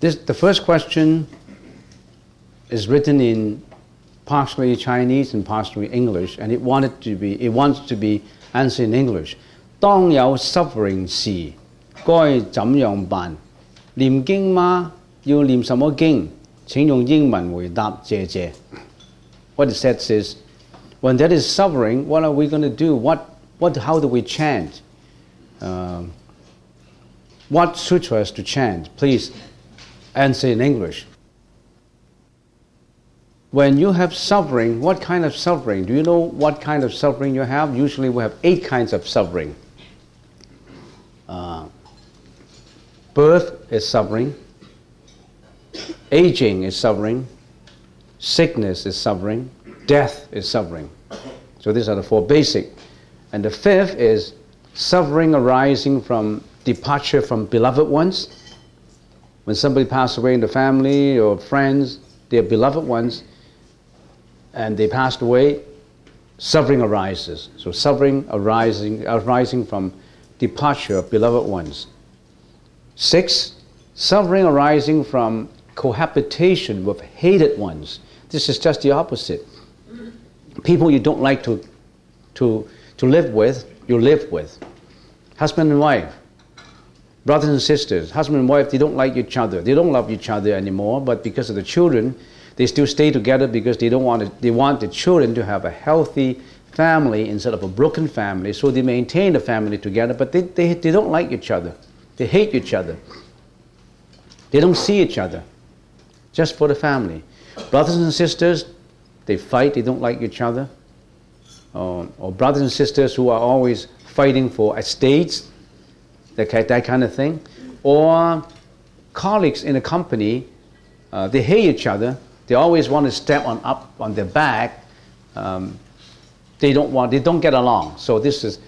The first question is written in partially Chinese and partially English, and it wants to be answered in English. 當有 suffering 時，該怎樣辦？念經嗎？要念什麼經？請用英文回答，謝謝。What it says is, when there is suffering, what are we going to do? How do we chant? What sutras to chant? Please answer in English. When you have suffering, what kind of suffering? Do you know what kind of suffering you have? Usually we have 8 kinds of suffering. Birth is suffering. Aging is suffering. Sickness is suffering. Death is suffering. So these are the 4 basic. And the 5th is suffering arising from departure from beloved ones. When somebody passes away in the family or friends, their beloved ones, and they passed away, suffering arises. So suffering arising from departure of beloved ones. 6, suffering arising from cohabitation with hated ones. This is just the opposite. People you don't like to live with, you live with. Husband and wife, brothers and sisters, husband and wife, they don't like each other. They don't love each other anymore, but because of the children, they still stay together because they want the children to have a healthy family instead of a broken family. So they maintain the family together, but they don't like each other. They hate each other. They don't see each other, just for the family. Brothers and sisters, they fight, they don't like each other. Or brothers and sisters who are always fighting for estates, that kind of thing. Or colleagues in a company, they hate each other. They always want to step up on their back. They don't get along. So this is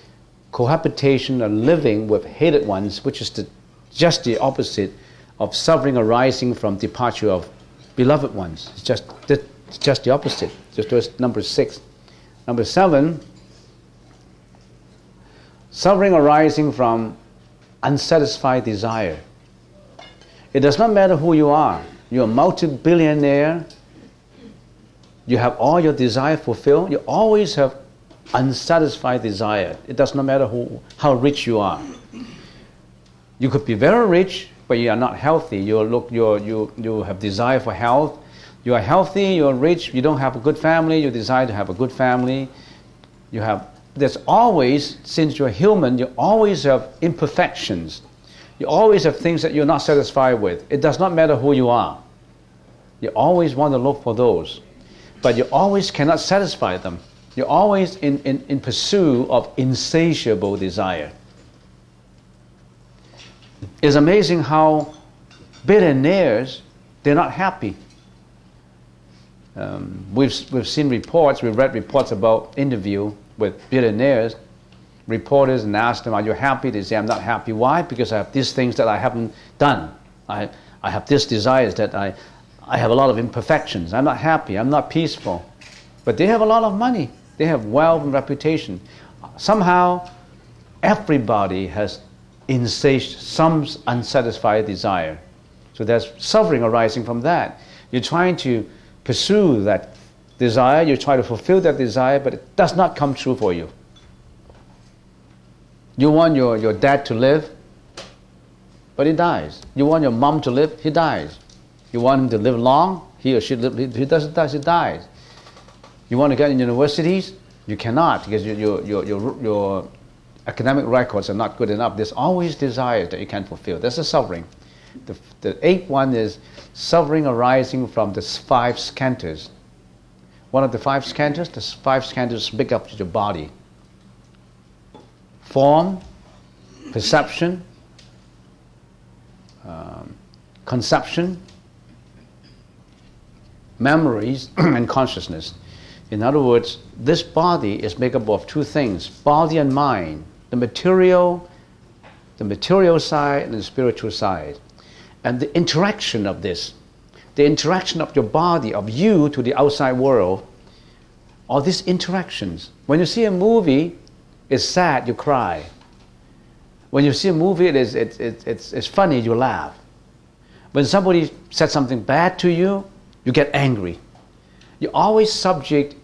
cohabitation and living with hated ones, which is just the opposite of suffering arising from departure of beloved ones. It's just the opposite. Just number 6. Number 7, suffering arising from unsatisfied desire. It does not matter who you are. You're a multi-billionaire. You have all your desire fulfilled. You always have unsatisfied desire. It does not matter how rich you are. You could be very rich, but you are not healthy. You have desire for health. You are healthy, you are rich, you don't have a good family, you desire to have a good family. There's always, since you're human, you always have imperfections. You always have things that you're not satisfied with. It does not matter who you are. You always want to look for those. But you always cannot satisfy them. You're always in pursuit of insatiable desire. It's amazing how billionaires, they're not happy. We've seen reports, we've read reports about interview with billionaires, reporters, and ask them, are you happy? They say, I'm not happy. Why? Because I have these things that I haven't done. I have these desires that I have a lot of imperfections. I'm not happy. I'm not peaceful. But they have a lot of money. They have wealth and reputation. Somehow, everybody has some unsatisfied desire. So there's suffering arising from that. You're trying to pursue that desire, you try to fulfill that desire, but it does not come true for you. You want your dad to live, but he dies. You want your mom to live, he dies. You want him to live long, he or she he dies. You want to get in universities, you cannot because your academic records are not good enough. There's always desires that you can't fulfill. That's the suffering. The 8th one is suffering arising from the 5 skandhas. One of the 5 skandhas, the 5 skandhas make up your body. Form, perception, conception, memories, and consciousness. In other words, this body is made up of 2 things, body and mind, the material side and the spiritual side. And the interaction of this, the interaction of your body, of you to the outside world, are these interactions. When you see a movie, it's sad, you cry. When you see a movie, it's funny, you laugh. When somebody said something bad to you, you get angry. You're always subject,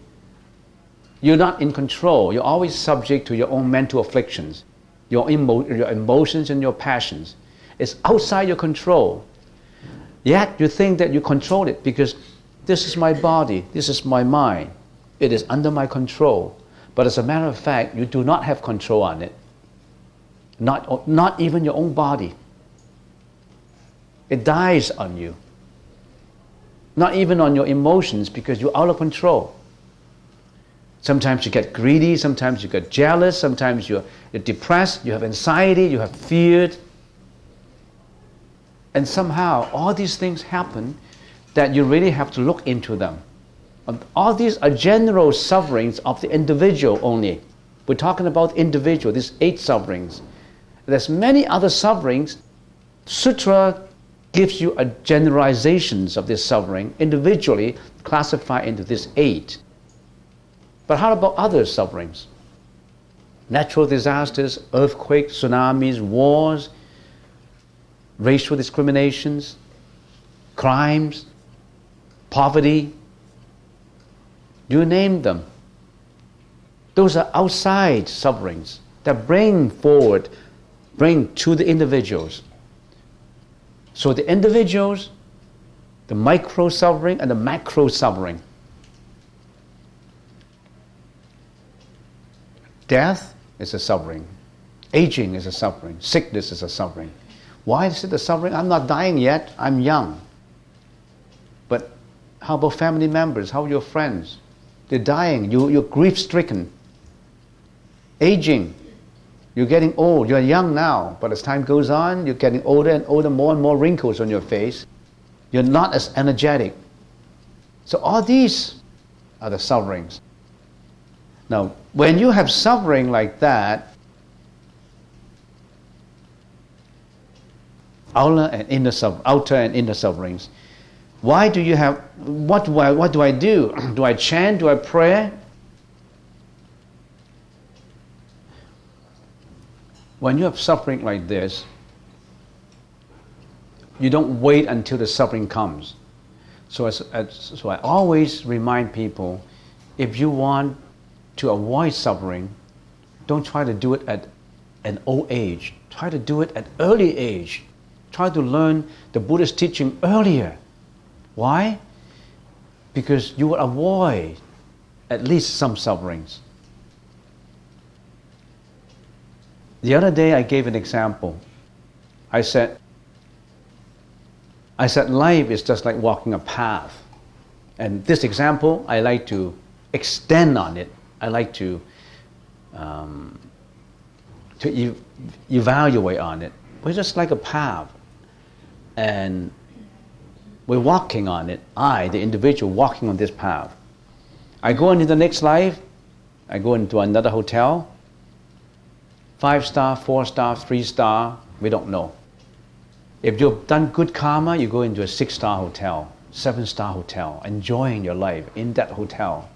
you're not in control. You're always subject to your own mental afflictions, your emotions and your passions. It's outside your control. Yet you think that you control it because this is my body, this is my mind. It is under my control. But as a matter of fact, you do not have control on it. Not even your own body. It dies on you. Not even on your emotions because you're out of control. Sometimes you get greedy, sometimes you get jealous, sometimes you're depressed, you have anxiety, you have fear. And somehow all these things happen that you really have to look into them. All these are general sufferings of the individual only. We're talking about individual, these 8 sufferings. There's many other sufferings. Sutra gives you a generalizations of this suffering, individually classified into these 8. But how about other sufferings? Natural disasters, earthquakes, tsunamis, wars, racial discriminations, crimes, poverty. You name them. Those are outside sufferings that bring to the individuals. So the individuals, the micro suffering and the macro suffering. Death is a suffering. Aging is a suffering. Sickness is a suffering. Why is it a suffering? I'm not dying yet. I'm young. But how about family members? How are your friends? They're dying. You're grief-stricken. Aging. You're getting old. You're young now. But as time goes on, you're getting older and older, more and more wrinkles on your face. You're not as energetic. So all these are the sufferings. Now, when you have suffering like that, outer and inner sufferings, why do you have, what do I do? Do I chant? Do I pray? When you have suffering like this, you don't wait until the suffering comes. So I always remind people, if you want to avoid suffering, don't try to do it at an old age. Try to do it at early age. Try to learn the Buddhist teaching earlier. Why? Because you will avoid at least some sufferings. The other day I gave an example. I said life is just like walking a path. And this example, I like to extend on it. I like to evaluate on it. We're just like a path. And we're walking on it. The individual, walking on this path. I go into the next life. I go into another hotel. 5-star, 4-star, 3-star, we don't know. If you've done good karma, you go into a 6-star hotel, 7-star hotel, enjoying your life in that hotel.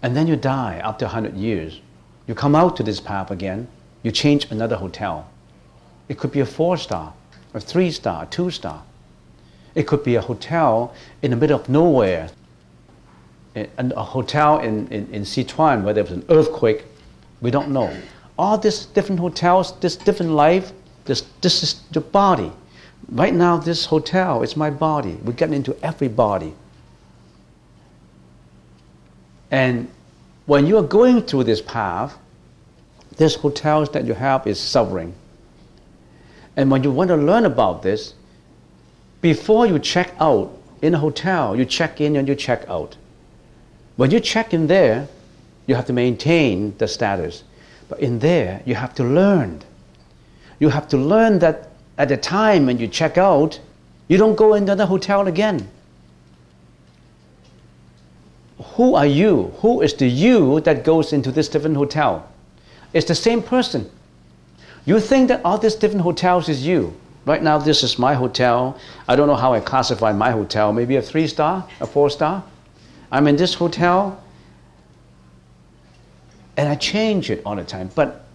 And then you die after 100 years. You come out to this path again, you change another hotel. It could be a 4-star, a 3-star, a 2-star. It could be a hotel in the middle of nowhere, a hotel in Sichuan where there was an earthquake. We don't know. All these different hotels, this different life, this is the body. Right now, this hotel is my body. We get into every body. And when you are going through this path, this hotels that you have is suffering. And when you want to learn about this, before you check out in a hotel, you check in and you check out. When you check in there, you have to maintain the status. But in there, you have to learn. You have to learn that at the time when you check out, you don't go into the hotel again. Who are you? Who is the you that goes into this different hotel? It's the same person. You think that all these different hotels is you. Right now, this is my hotel. I don't know how I classify my hotel. Maybe a 3-star, a 4-star. I'm in this hotel. And I change it all the time. But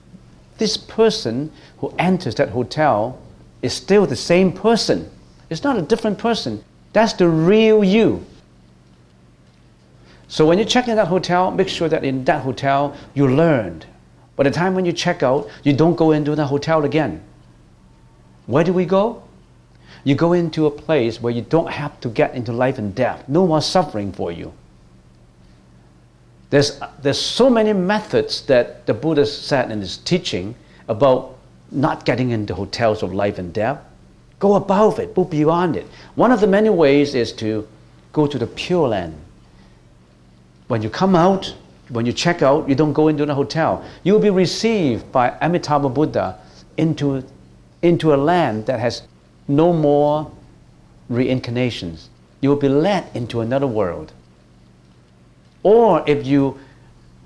this person who enters that hotel is still the same person. It's not a different person. That's the real you. So when you check in that hotel, make sure that in that hotel you learned. By the time when you check out, you don't go into the hotel again. Where do we go? You go into a place where you don't have to get into life and death. No more suffering for you. There's so many methods that the Buddha said in his teaching about not getting into hotels of life and death. Go above it, go beyond it. One of the many ways is to go to the Pure Land. When you come out, when you check out, you don't go into the hotel. You will be received by Amitabha Buddha into a land that has no more reincarnations. You will be led into another world. Or if you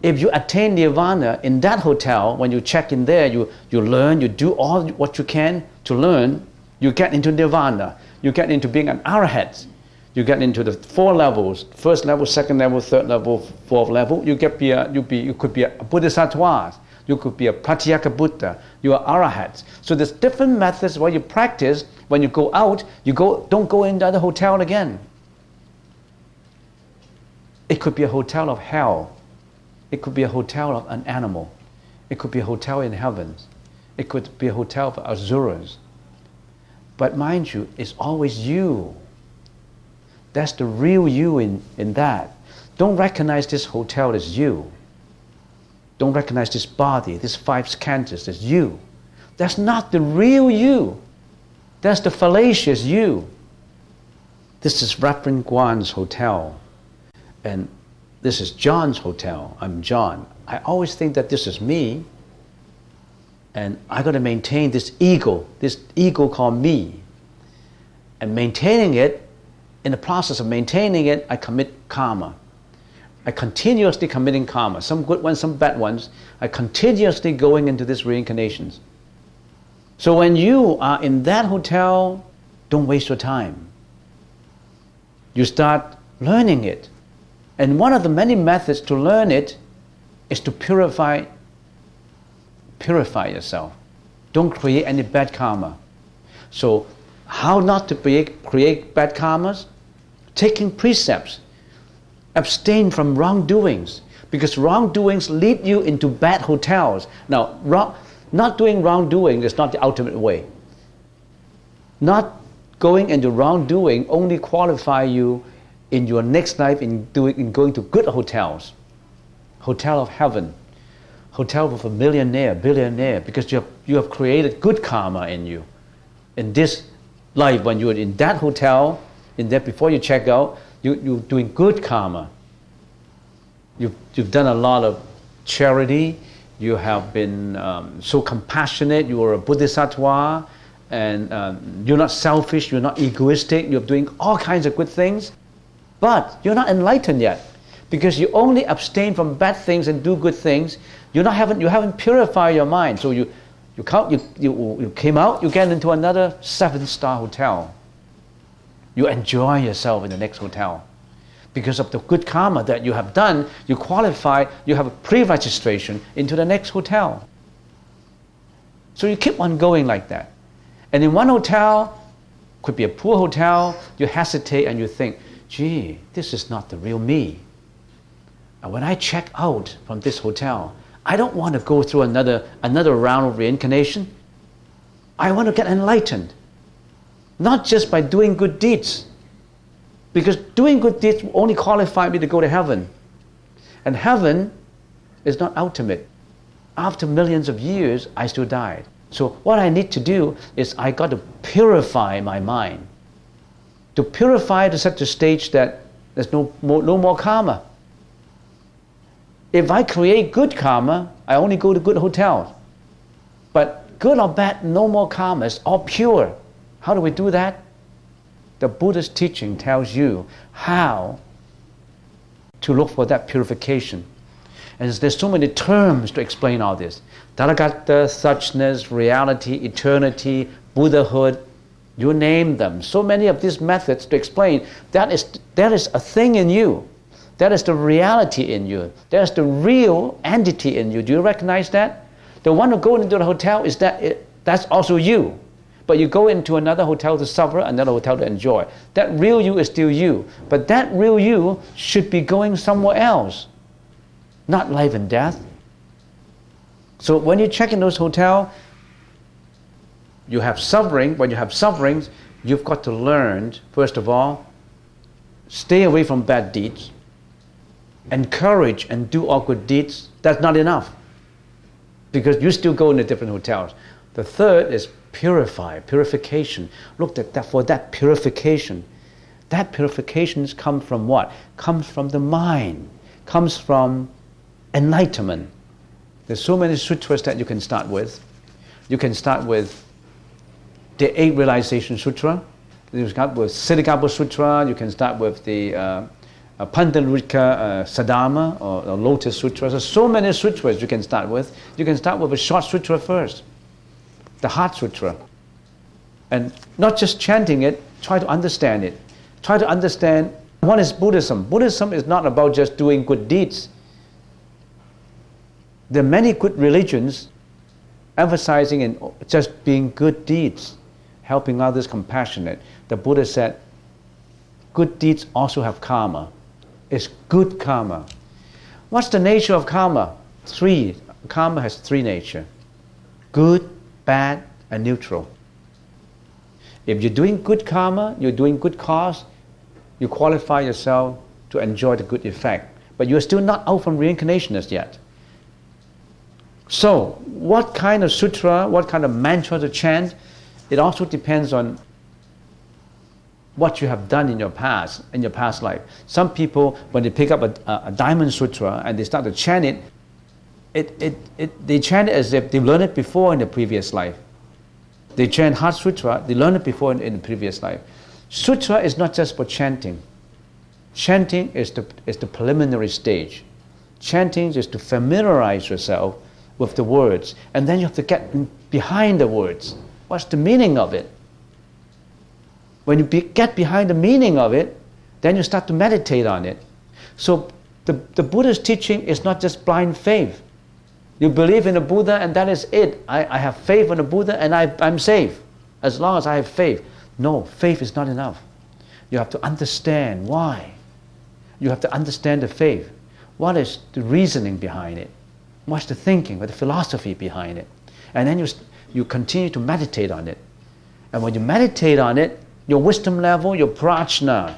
attain nirvana in that hotel, when you check in there, you learn, you do all what you can to learn, you get into nirvana. You get into being an arahant. You get into the 4 levels: first level, second level, third level, fourth level. You could be a bodhisattva. You could be a pratyeka Buddha. You are arahant. So there's different methods where you practice. When you go out, don't go into the hotel again. It could be a hotel of hell. It could be a hotel of an animal. It could be a hotel in heavens. It could be a hotel of asuras. But mind you, it's always you. That's the real you in that. Don't recognize this hotel as you. Don't recognize this body, these 5 skandhas as you. That's not the real you. That's the fallacious you. This is Reverend Guan's hotel. And this is John's hotel. I'm John. I always think that this is me. And I got to maintain this ego called me. And maintaining it, in the process of maintaining it, I commit karma. I continuously committing karma, some good ones, some bad ones. I continuously going into these reincarnations. So when you are in that hotel, don't waste your time. You start learning it. And one of the many methods to learn it is to purify yourself. Don't create any bad karma. So how not to create bad karmas? Taking precepts. Abstain from wrongdoings, because wrongdoings lead you into bad hotels. Now, not doing wrongdoing is not the ultimate way. Not going into wrongdoing only qualify you in your next life in going to good hotels. Hotel of heaven. Hotel of a millionaire, billionaire, because you have created good karma in you. In this life, when you're in that hotel, in there before you check out, you're doing good karma. You've done a lot of charity. You have been so compassionate. You are a bodhisattva, and you're not selfish. You're not egoistic. You're doing all kinds of good things, but you're not enlightened yet, because you only abstain from bad things and do good things. You haven't purified your mind. So you came out. You get into another 7-star hotel. You enjoy yourself in the next hotel. Because of the good karma that you have done, you qualify, you have a pre-registration into the next hotel. So you keep on going like that. And in one hotel, could be a poor hotel, you hesitate and you think, gee, this is not the real me. And when I check out from this hotel, I don't want to go through another round of reincarnation. I want to get enlightened. Not just by doing good deeds, because doing good deeds will only qualify me to go to heaven. And heaven is not ultimate. After millions of years, I still died. So what I need to do is I got to purify my mind. To purify to such a stage that there's no more karma. If I create good karma, I only go to good hotels. But good or bad, no more karma. It's all pure. How do we do that? The Buddha's teaching tells you how to look for that purification. And there's so many terms to explain all this. Tathagata, suchness, reality, eternity, Buddhahood, you name them. So many of these methods to explain that is a thing in you. That is the reality in you. That is the real entity in you. Do you recognize that? The one who goes into the hotel that's also you. but you go into another hotel to suffer, another hotel to enjoy. That real you is still you, but that real you should be going somewhere else, not life and death. So when you check in those hotels, you have suffering. When you have sufferings, you've got to learn, first of all, stay away from bad deeds, encourage and do all good deeds. That's not enough, because you still go in the different hotels. The third is purification. Look at that. For that purification comes from what? Comes from the mind, comes from enlightenment. There's so many sutras that you can start with. You can start with the 8 Realization Sutra. You can start with Siddhagarbha Sutra. You can start with the Pandalika Sadama or Lotus Sutra. There's so many sutras you can start with. You can start with a short sutra first, the Heart Sutra. And not just chanting it, try to understand it. Try to understand what is Buddhism. Buddhism is not about just doing good deeds. There are many good religions emphasizing in just being good deeds, helping others, compassionate. The Buddha said, good deeds also have karma. It's good karma. What's the nature of karma? 3. Karma has 3 natures: good, bad, and neutral. If you're doing good karma, you're doing good cause, you qualify yourself to enjoy the good effect. But you're still not out from reincarnation as yet. So, what kind of sutra, what kind of mantra to chant, it also depends on what you have done in your past life. Some people, when they pick up a Diamond Sutra and they start to chant it, they chant it as if they learned it before in the previous life. They chant Heart Sutra, they learned it before in the previous life. Sutra is not just for chanting. Chanting is the preliminary stage. Chanting is to familiarize yourself with the words, and then you have to get behind the words. What's the meaning of it? When you get behind the meaning of it, then you start to meditate on it. So the Buddha's teaching is not just blind faith. You believe in the Buddha and that is it. I have faith in the Buddha and I'm safe as long as I have faith. No, faith is not enough. You have to understand why. You have to understand the faith. What is the reasoning behind it? What's the thinking, what's the philosophy behind it? And then you continue to meditate on it. And when you meditate on it, your wisdom level, your prajna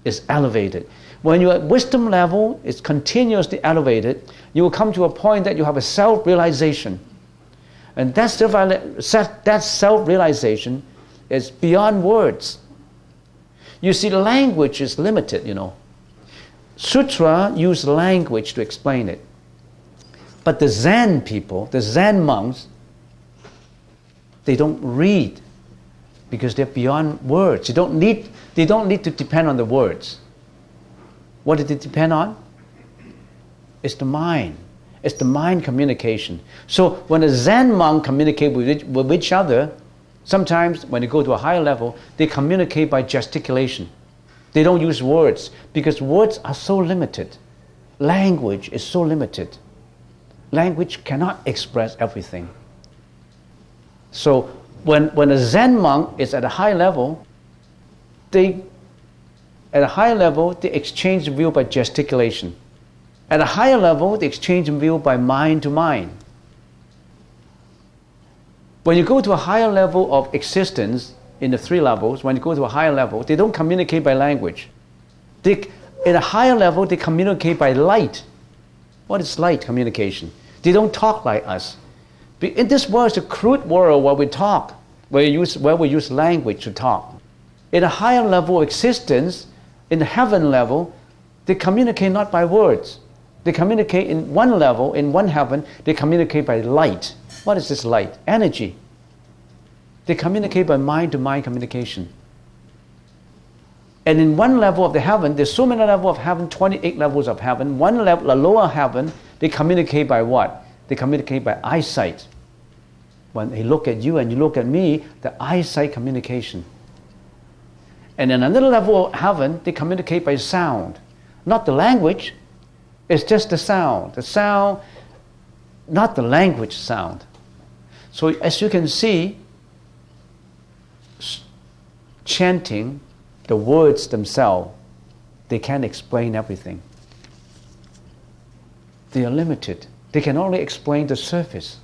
is elevated. When your wisdom level is continuously elevated, you will come to a point that you have a self-realization. And that self-realization is beyond words. You see, language is limited, Sutra use language to explain it. But the Zen people, the Zen monks, they don't read because they're beyond words. They don't need to depend on the words. What do they depend on? It's the mind. It's the mind communication. So when a Zen monk communicates with each other, sometimes when they go to a higher level, they communicate by gesticulation. They don't use words because words are so limited. Language is so limited. Language cannot express everything. So when a Zen monk is at a high level, they exchange view by gesticulation. At a higher level, they exchange view by mind to mind. When you go to a higher level of existence in the 3 levels, when you go to a higher level, they don't communicate by language. At a higher level, they communicate by light. What is light communication? They don't talk like us. In this world, it's a crude world where we talk, where we use language to talk. At a higher level of existence, in the heaven level, they communicate not by words. They communicate in one level, in one heaven, they communicate by light. What is this light? Energy. They communicate by mind-to-mind communication. And in one level of the heaven, there's so many levels of heaven, 28 levels of heaven. One level, the lower heaven, they communicate by what? They communicate by eyesight. When they look at you and you look at me, the eyesight communication. And in another level of heaven, they communicate by sound. Not the language, it's just the sound. The sound, not the language sound. So as you can see, chanting, the words themselves, they can't explain everything. They are limited. They can only explain the surface.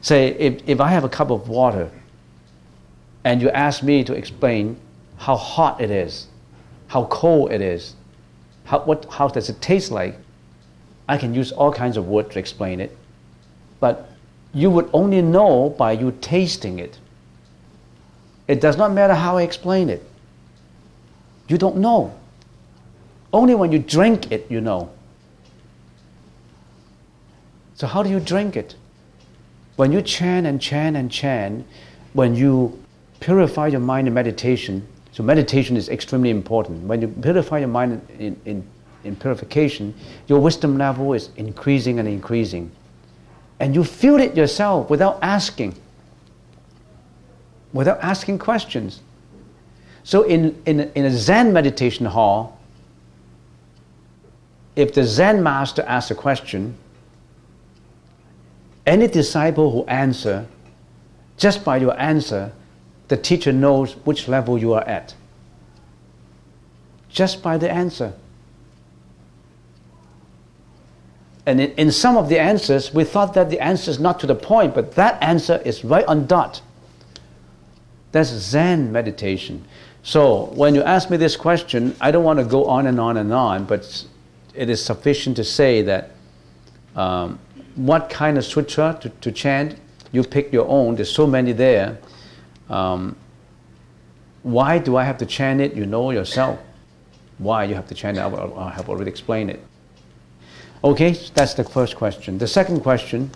Say, if I have a cup of water and you ask me to explain how hot it is, how cold it is, how does it taste like, I can use all kinds of words to explain it. But you would only know by you tasting it. It does not matter how I explain it. You don't know. Only when you drink it, you know. So how do you drink it? When you chant and chant and chant, when you purify your mind in meditation, so meditation is extremely important. When you purify your mind in purification, your wisdom level is increasing and increasing. And you feel it yourself without asking questions. So in a Zen meditation hall, if the Zen master asks a question, any disciple who answer, just by your answer, the teacher knows which level you are at. Just by the answer. And in some of the answers, we thought that the answer is not to the point, but that answer is right on dot. That's Zen meditation. So when you ask me this question, I don't want to go on and on and on, but it is sufficient to say that what kind of sutra to chant, you pick your own. There's so many there. Why do I have to chant it? You know yourself. Why you have to chant it? I have already explained it. Okay, that's the first question. The second question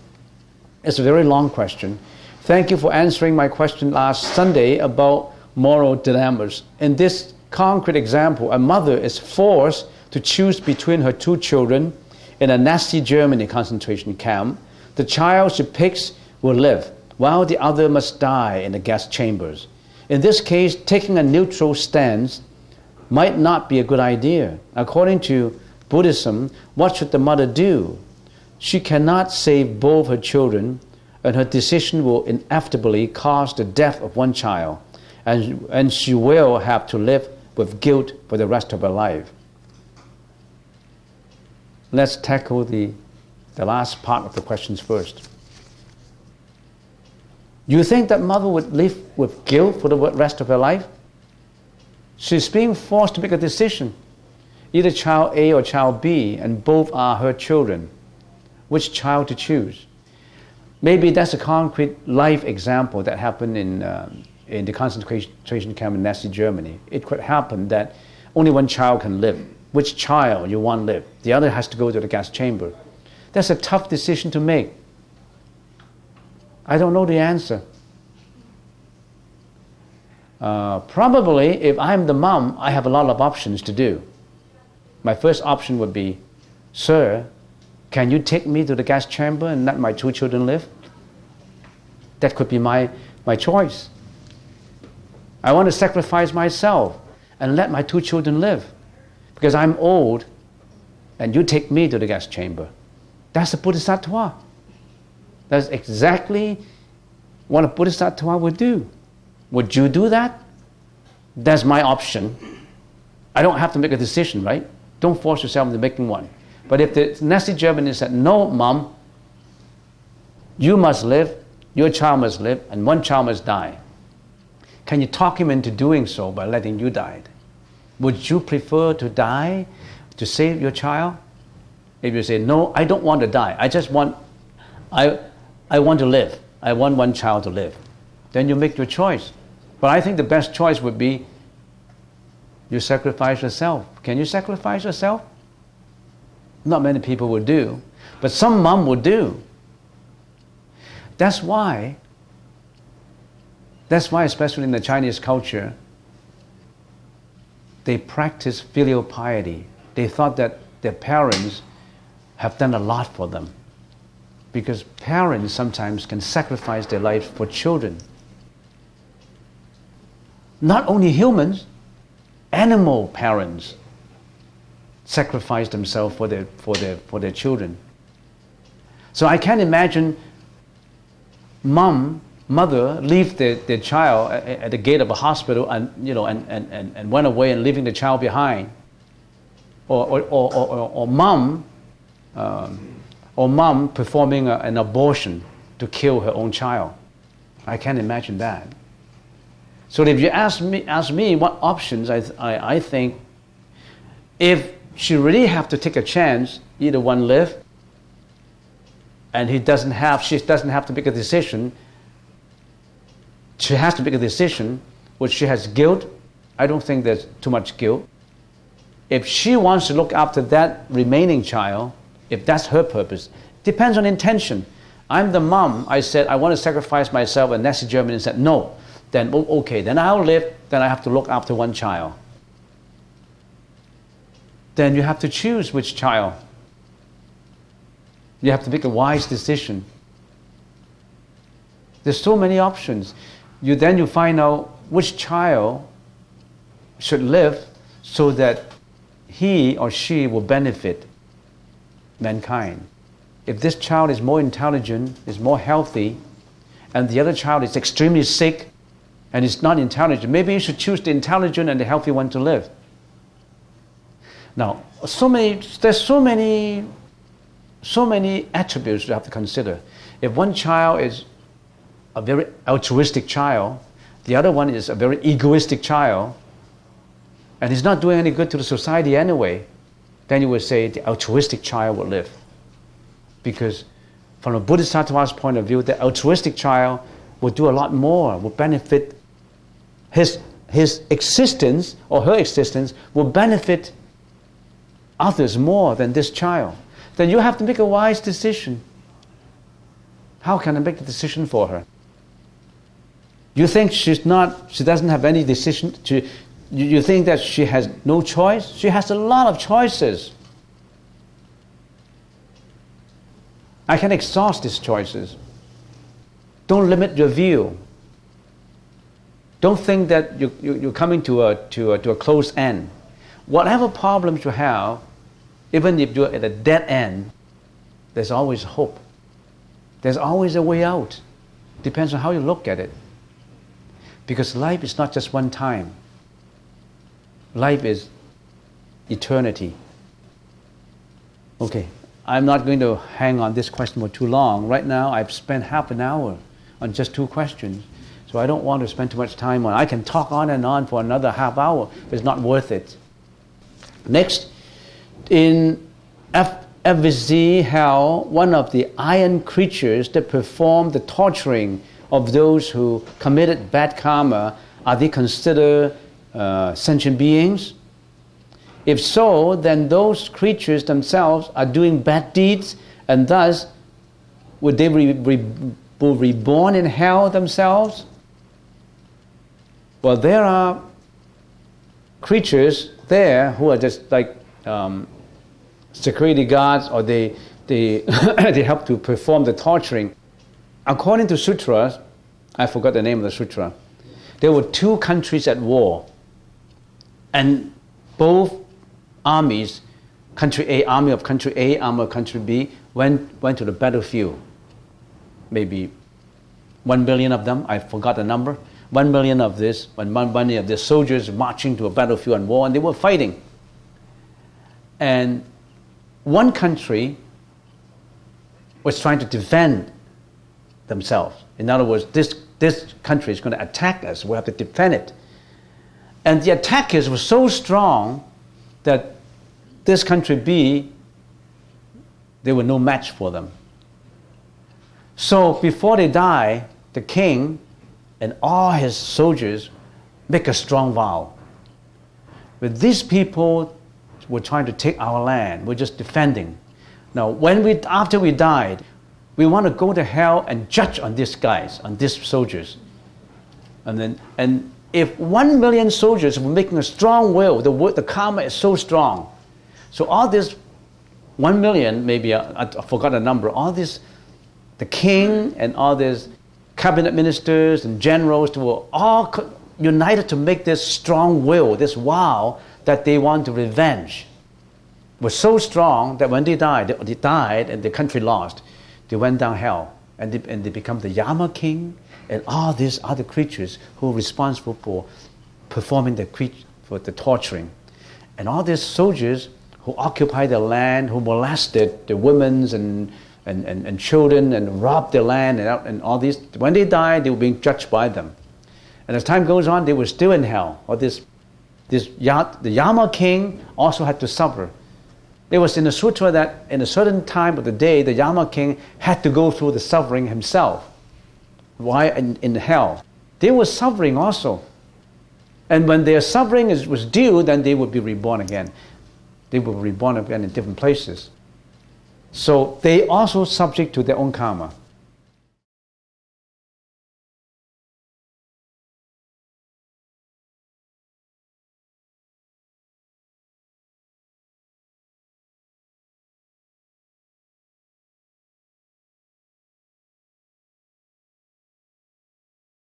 is a very long question. Thank you for answering my question last Sunday about moral dilemmas. In this concrete example, a mother is forced to choose between her two children in a Nazi Germany concentration camp. The child she picks will live, while the other must die in the gas chambers. In this case, taking a neutral stance might not be a good idea. According to Buddhism, what should the mother do? She cannot save both her children, and her decision will inevitably cause the death of one child, and she will have to live with guilt for the rest of her life. Let's tackle the last part of the questions first. You think that mother would live with guilt for the rest of her life? She's being forced to make a decision. Either child A or child B, and both are her children. Which child to choose? Maybe that's a concrete life example that happened in the concentration camp in Nazi Germany. It could happen that only one child can live. Which child you want to live? The other has to go to the gas chamber. That's a tough decision to make. I don't know the answer. Probably, if I'm the mom, I have a lot of options to do. My first option would be, sir, can you take me to the gas chamber and let my two children live? That could be my choice. I want to sacrifice myself and let my two children live because I'm old and you take me to the gas chamber. That's a bodhisattva. That's exactly what a bodhisattva would do. Would you do that? That's my option. I don't have to make a decision, right? Don't force yourself into making one. But if the Nazi Germany said, no, mom, you must live, your child must live, and one child must die. Can you talk him into doing so by letting you die? Would you prefer to die to save your child? If you say, no, I don't want to die. I want to live. I want one child to live. Then you make your choice. But I think the best choice would be you sacrifice yourself. Can you sacrifice yourself? Not many people would do, but some mom would do. That's why, especially in the Chinese culture, they practice filial piety. They thought that their parents have done a lot for them. Because parents sometimes can sacrifice their lives for children. Not only humans, animal parents sacrifice themselves for their children. So I can't imagine mom mother leave their child at the gate of a hospital and went away and leaving the child behind, or mom performing an abortion to kill her own child. I can't imagine that. So if you ask me what options, I think if she really have to take a chance, either one live, and she doesn't have to make a decision. She has to make a decision, which she has guilt. I don't think there's too much guilt. If she wants to look after that remaining child, if that's her purpose, depends on intention. I'm the mom. I said, I want to sacrifice myself, and Nazi Germany said, no. Then, okay, then I'll live, then I have to look after one child. Then you have to choose which child. You have to make a wise decision. There's so many options. Then you find out which child should live so that he or she will benefit mankind. If this child is more intelligent, is more healthy, and the other child is extremely sick and is not intelligent, maybe you should choose the intelligent and the healthy one to live. Now, there's so many attributes you have to consider. If one child is a very altruistic child, the other one is a very egoistic child, and he's not doing any good to the society anyway, then you would say the altruistic child will live. Because from a Bodhisattva's point of view, the altruistic child will do a lot more, will benefit his existence or her existence will benefit others more than this child. Then you have to make a wise decision. How can I make the decision for her? You think she doesn't have any decision? You think that she has no choice? She has a lot of choices. I can exhaust these choices. Don't limit your view. Don't think that you're coming to a closed end. Whatever problems you have, even if you're at a dead end, there's always hope. There's always a way out. Depends on how you look at it. Because life is not just one time. Life is eternity. Okay, I'm not going to hang on this question for too long. Right now, I've spent half an hour on just 2 questions. So I don't want to spend too much time on it. I can talk on and on for another half hour, but it's not worth it. Next, in FVZ hell, one of the iron creatures that perform the torturing of those who committed bad karma, are they considered sentient beings? If so, then those creatures themselves are doing bad deeds, and thus would they be reborn in hell themselves? Well, there are creatures there who are just like security guards, or they they help to perform the torturing. According to sutras, I forgot the name of the sutra, there were 2 countries at war, and both armies, country A, army of country A, army of country B, went to the battlefield. Maybe 1 billion of them, I forgot the number. 1 million of this, 1 million of the soldiers marching to a battlefield and war, and they were fighting. And one country was trying to defend themselves. In other words, this country is going to attack us. We have to defend it. And the attackers were so strong that this country B, there were no match for them. So before they die, the king and all his soldiers make a strong vow. But these people were trying to take our land. We're just defending. Now, after we died, we want to go to hell and judge on these guys, on these soldiers. And if 1 million soldiers were making a strong will, the karma is so strong. So all this 1 million, maybe I forgot the number, all this, the king and all these cabinet ministers and generals were all united to make this strong will, this vow that they want to revenge. Was so strong that when they died and the country lost, they went down hell, and they become the Yama king and all these other creatures who are responsible for performing for the torturing. And all these soldiers who occupied the land, who molested the women and children and robbed the land and all these, when they died, they were being judged by them. And as time goes on, they were still in hell. Or the Yama king also had to suffer. There was in the sutra that in a certain time of the day, the Yama king had to go through the suffering himself. Why in hell? They were suffering also. And when their suffering was due, then they would be reborn again. They were reborn again in different places. So they also subject to their own karma.